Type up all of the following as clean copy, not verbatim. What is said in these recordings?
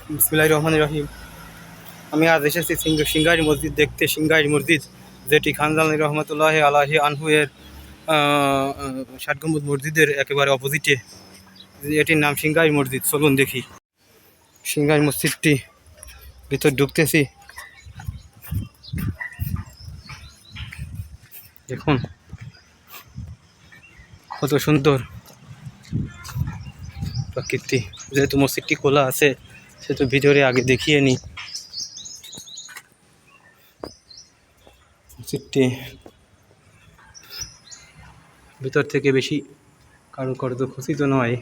বিসমিল্লাহির রহমানির রহিম। আমি আজ এসেছি সিংগাইর মসজিদ দেখতে। সিংগাইর মসজিদ, যেটি খান জালানী রহমতুল্লাহ আলাহি আনহু এর ৬০ গম্বুজ মসজিদের একেবারে অপোজিটে। এটির নাম সিংগাইর মসজিদ। চলুন দেখি সিংগাইর মসজিদটি। ভিতর ঢুকতেছি, দেখুন কত সুন্দর প্রকৃতি। যেহেতু মসজিদটি খোলা আছে সেহেতু ভিতরে আগে দেখিয়ে নিই। মসজিদটি ভিতর থেকে বেশি কারুকার্য খচিত নয়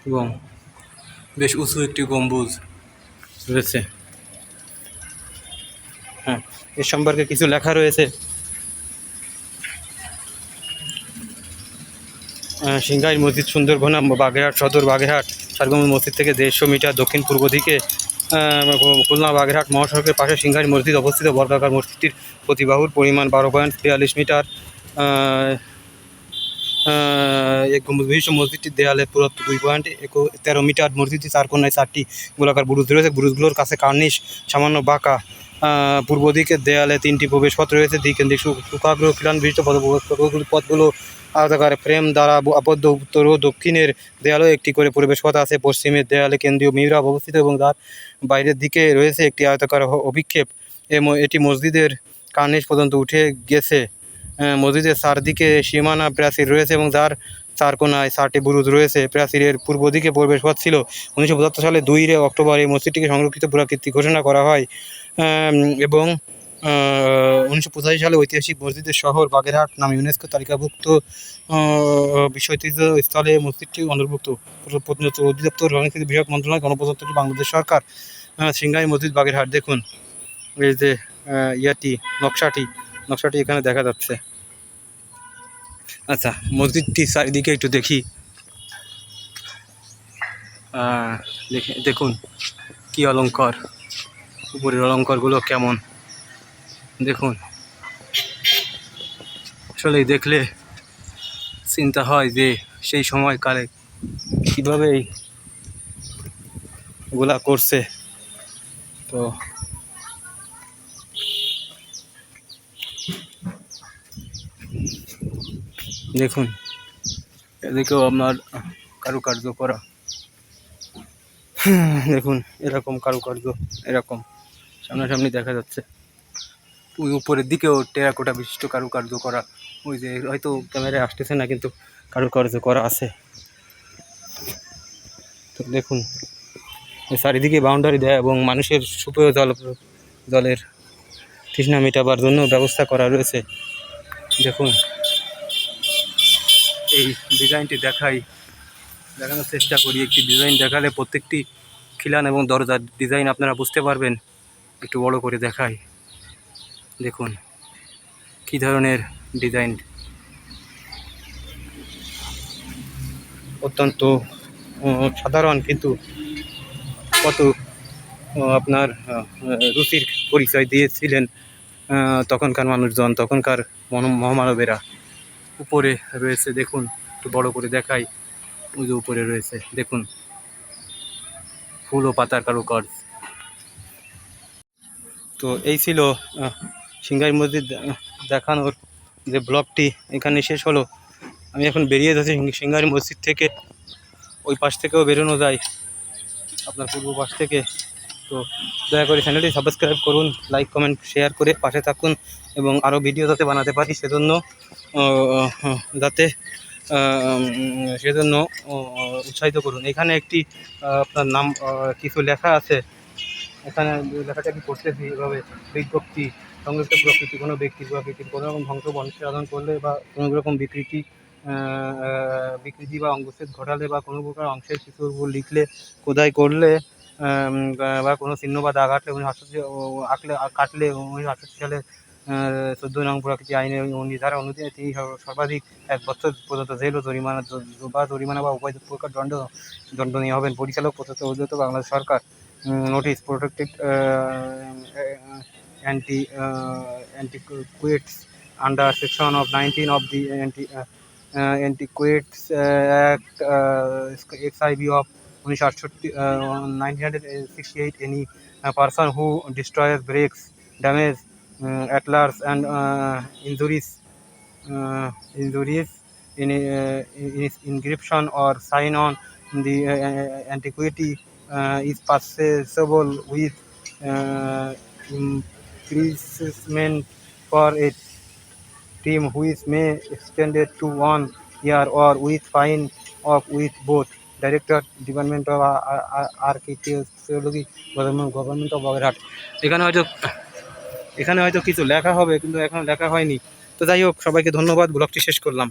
এবং বেশ উঁচু একটি গম্বুজ রয়েছে। হ্যাঁ, এর সম্পর্কে কিছু লেখা রয়েছে। সিংগাইর মসজিদ সুন্দরবনা বাগেরহাট সদর বাগেরহাট ৬০ গম্বুজ মসজিদ থেকে ১৫০ মিটার দক্ষিণ পূর্ব দিকে খুলনা বাগেরহাট মহাসড়কের পাশে সিংগাইর মসজিদ অবস্থিত। বর্গাকার মসজিদটির প্রতি বাহুর পরিমাণ ১২.৪২ মিটার। এক গম্বুজ বিশিষ্ট মসজিদটির দেয়ালে পুরুত্ব ২.১৩ মিটার। মসজিদটি ৪ কোণায় ৪টি গোলাকার বুরুজ রয়েছে। বুরুজগুলোর কাছে কার্নিশ সামান্য বাঁকা। পূর্ব দিকের দেয়ালে 3টি প্রবেশপথ রয়েছে। দ্বিকেন্দ্রিক শুকাগ্র খিলান বিশিষ্ট পথগুলো আয়তাকার ফ্রেম দ্বারা আবদ্ধ। উত্তর ও দক্ষিণের দেয়ালেও একটি করে প্রবেশপথ আছে। পশ্চিমের দেয়ালে কেন্দ্রীয় মিহরাব অবস্থিত এবং তার বাইরের দিকে রয়েছে একটি আয়তাকার অভিক্ষেপ। এটি মসজিদের কার্নিশ পর্যন্ত উঠে গেছে। মসজিদের চারদিকে সীমানা প্রাচীর রয়েছে এবং যার 4 কোণায় 4টি বুরুজ রয়েছে। প্রাচীরের পূর্ব দিকে প্রবেশপথ ছিল। 1975 সালে 2 অক্টোবর এই মসজিদটিকে সংরক্ষিত পুরাকীর্তি ঘোষণা করা হয় এবং 1985 সালে ঐতিহাসিক মসজিদের শহর বাগেরহাট নামে ইউনেস্কো তালিকাভুক্ত বিশ্ব ঐতিহ্য স্থলে মসজিদটি অন্তর্ভুক্ত। প্রত্নতত্ত্ব অধিদপ্তর, সংস্কৃতি বিষয়ক মন্ত্রণালয়, গণপ্রজাতন্ত্রী বাংলাদেশ সরকার। সিংগাই মসজিদ বাগেরহাট। দেখুন এই যে নকশাটি এখানে দেখা যাচ্ছে। আচ্ছা, মসজিদটি চারিদিকে একটু দেখি। দেখুন কি অলঙ্কার, উপরের অলঙ্কারগুলো কেমন দেখুন। আসলে দেখলে চিন্তা হয় যে সেই সময়কালে কীভাবে এগুলা করছে। তো দেখুন এদিকেও আপনার কারুকার্য করা। দেখুন এরকম কারুকার্য, এরকম সামনাসামনি দেখা যাচ্ছে। ওই উপরের দিকেও টেরাকোটা বিশিষ্ট কারুকার্য করা। ওই যে হয়তো ক্যামেরায় আসতেছে না, কিন্তু কারুকার্য করা আছে। তো দেখুন চারিদিকে বাউন্ডারি দেয় এবং মানুষের সুপেয় জলের তৃষ্ণা মেটাবার জন্য ব্যবস্থা করা রয়েছে। দেখুন এই ডিজাইনটি দেখানোর চেষ্টা করি। একটি ডিজাইন দেখালে প্রত্যেকটি খিলান এবং দরজার ডিজাইন আপনারা বুঝতে পারবেন। একটু বড় করে দেখাই। দেখুন কী ধরনের ডিজাইন, অত্যন্ত সাধারণ কিন্তু কত আপনার রুচির পরিচয় দিয়েছিলেন তখনকার মানুষজন, তখনকার মহামানবেরা। উপরে রয়েছে দেখুন, একটু বড় করে দেখাই। ওই যে উপরে রয়েছে দেখুন ফুল ও পাতার কারুকার্য। তো এই ছিল সিংগাই মসজিদ দেখানোর যে ব্লগটি এখানে শেষ হলো। আমি এখন বেরিয়ে যাচ্ছি সিংগাই মসজিদ থেকে। ওই পাশ থেকেও বেরোনো যায়, আপনার পূর্ব পাশ থেকে। তো দয়া করে চ্যানেলটি সাবস্ক্রাইব করুন, লাইক কমেন্ট শেয়ার করে পাশে থাকুন এবং আরও ভিডিও যাতে বানাতে পারি সেজন্য উৎসাহিত করুন। এখানে একটি আপনার নাম কিছু লেখা আছে। এখানে লেখাটা কি করতেছি এভাবে: বিজ্ঞপ্তি, সংযুক্ত প্রকৃতি কোনো ব্যক্তির প্রকৃতির কোনো রকম ধ্বংস বংশ সাধন করলে বা কোনো রকম বিকৃতি বা অঙ্গচ্ছেদ ঘটালে বা কোনো প্রকার অংশের কিছুর উপর লিখলে, খোদাই করলে বা কোনো চিহ্ন বা দাগ আঁকলে 1968 কাটলে 1968 সালে 14 নং প্রকৃতি আইনে ধারা অনুযায়ী তিনি সর্বাধিক 1 বছর পর্যন্ত জেল ও জরিমানা বা উভয় প্রকার দণ্ডনীয় হবেন। পরিচালক প্রদত্ত অধিদপ্তর, বাংলাদেশ সরকার। Notice: protected antiquities under section of 19 of the Antiquities Act XIB of 1968, any person who destroys, breaks, damage, at large, and injuries in its inscription or sign on the antiquity is purchasable with imprisonment for a term which may extend to 1 year or with fine of with both. Director, Department of Archaeology, government of Bagerhat. এখানে হয়তো কিছু লেখা হবে, কিন্তু এখন লেখা হয়নি। তো যাই হোক, সবাইকে ধন্যবাদ, ব্লগটি শেষ করলাম।